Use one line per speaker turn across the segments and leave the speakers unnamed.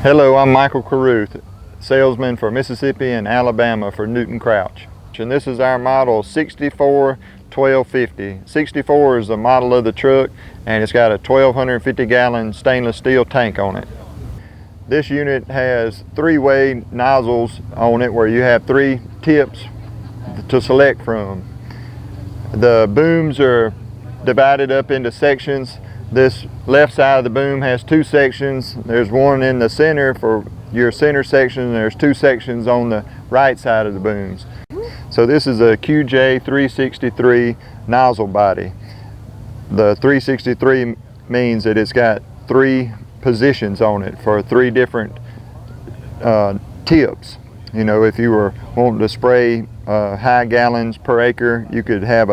Hello, I'm Michael Carruth, salesman for Mississippi and Alabama for Newton Crouch. And this is our model 64-1250. 64 is the model of the truck, and it's got a 1,250 gallon stainless steel tank on it. This unit has three-way nozzles on it where you have three tips to select from. The booms are divided up into sections. This left side of the boom has two sections. There's one in the center for your center section, and there's two sections on the right side of the booms. So this is a QJ 363 nozzle body. The 363 means that it's got three positions on it for three different tips. You know, if you were wanting to spray high gallons per acre, you could have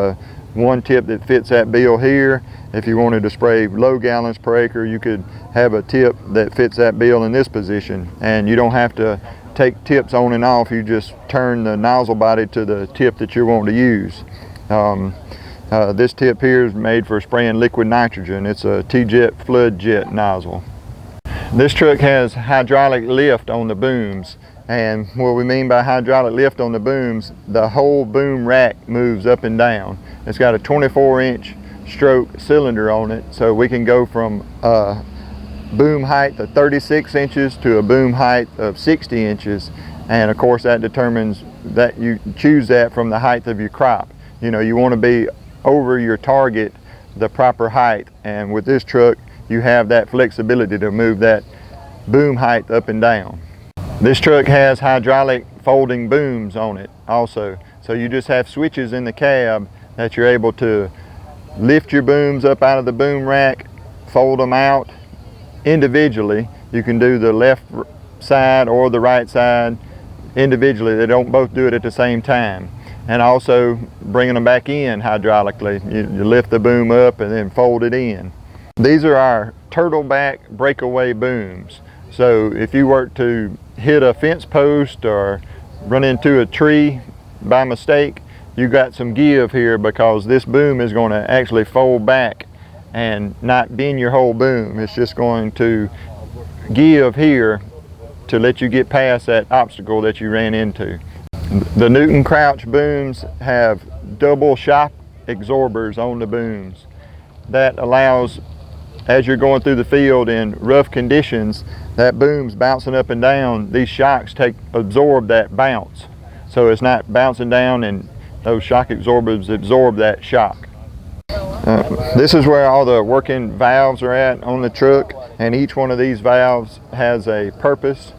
one tip that fits that bill here. If you wanted to spray low gallons per acre, you could have a tip that fits that bill in this position. And you don't have to take tips on and off. You just turn the nozzle body to the tip that you're wanting to use. This tip here is made for spraying liquid nitrogen. It's a TeeJet flood jet nozzle. This truck has hydraulic lift on the booms. And what we mean by hydraulic lift on the booms, the whole boom rack moves up and down. It's got a 24-inch stroke cylinder on it, so we can go from a boom height of 36 inches to a boom height of 60 inches. And of course that determines that you choose that from the height of your crop. You know, you want to be over your target, the proper height. And with this truck, you have that flexibility to move that boom height up and down. This truck has hydraulic folding booms on it also. So you just have switches in the cab that you're able to lift your booms up out of the boom rack, fold them out individually. You can do the left side or the right side individually. They don't both do it at the same time. And also bringing them back in hydraulically. You lift the boom up and then fold it in. These are our turtleback breakaway booms. So if you were to hit a fence post or run into a tree by mistake, you got some give here, because this boom is going to actually fold back and not bend your whole boom. It's just going to give here to let you get past that obstacle that you ran into. The Newton Crouch booms have double shock absorbers on the booms. That allows, as you're going through the field in rough conditions, that boom's bouncing up and down. These shocks absorb that bounce. So it's not bouncing down, and those shock absorbers absorb that shock. This is where all the working valves are at on the truck, and each one of these valves has a purpose.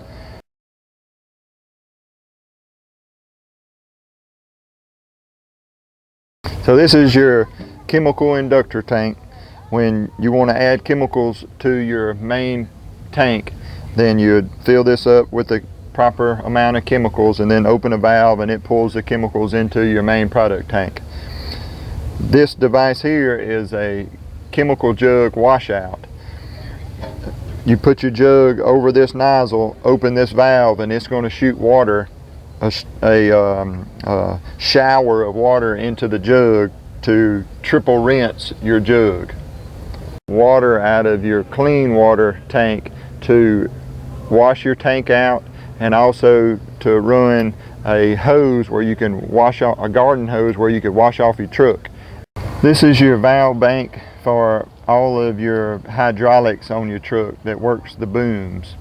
So this is your chemical inductor tank. When you want to add chemicals to your main tank, then you'd fill this up with the proper amount of chemicals and then open a valve, and it pulls the chemicals into your main product tank. This device here is a chemical jug washout. You put your jug over this nozzle, open this valve, and it's going to shoot water, a shower of water into the jug to triple rinse your jug. Water out of your clean water tank to wash your tank out, and also to run a hose where you can wash off, a garden hose where you could wash off your truck. This is your valve bank for all of your hydraulics on your truck that works the booms.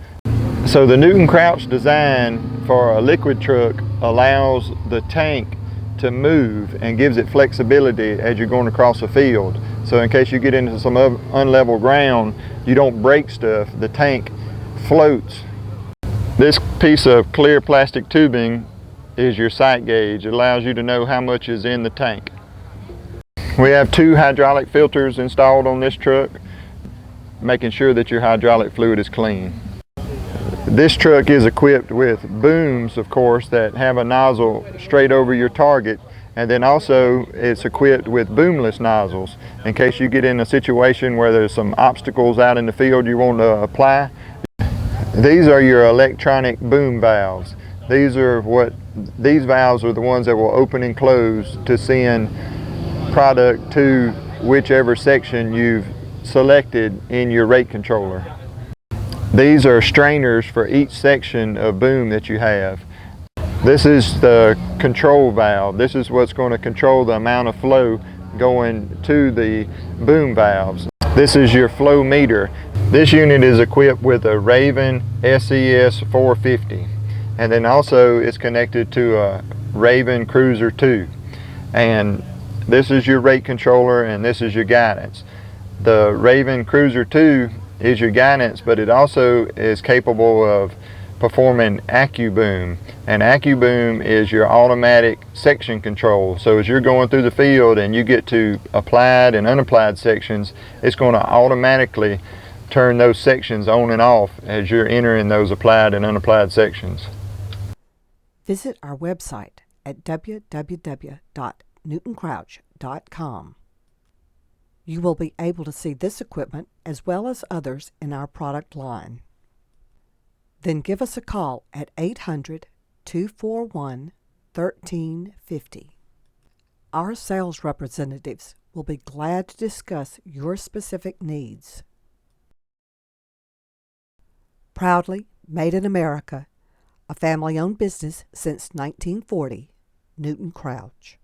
So the Newton Crouch design for a liquid truck allows the tank to move and gives it flexibility as you're going across the field. So in case you get into some unlevel ground, you don't break stuff, the tank floats. This piece of clear plastic tubing is your sight gauge. It allows you to know how much is in the tank. We have two hydraulic filters installed on this truck, making sure that your hydraulic fluid is clean. This truck is equipped with booms, of course, that have a nozzle straight over your target, and then also it's equipped with boomless nozzles in case you get in a situation where there's some obstacles out in the field you want to apply. These are your electronic boom valves. These valves are the ones that will open and close to send product to whichever section you've selected in your rate controller. These are strainers for each section of boom that you have. This is the control valve. This is what's going to control the amount of flow going to the boom valves. This is your flow meter. This unit is equipped with a Raven SCS 450, and then also it's connected to a Raven Cruizer II. And this is your rate controller, and this is your guidance. The Raven Cruizer II is your guidance, but it also is capable of performing Accuboom, and Accuboom is your automatic section control. So as you're going through the field and you get to applied and unapplied sections, it's going to automatically turn those sections on and off as you're entering those applied and unapplied sections.
Visit our website at www.newtoncrouch.com. You will be able to see this equipment as well as others in our product line. Then give us a call at 800-241-1350. Our sales representatives will be glad to discuss your specific needs. Proudly made in America, a family-owned business since 1940, Newton Crouch.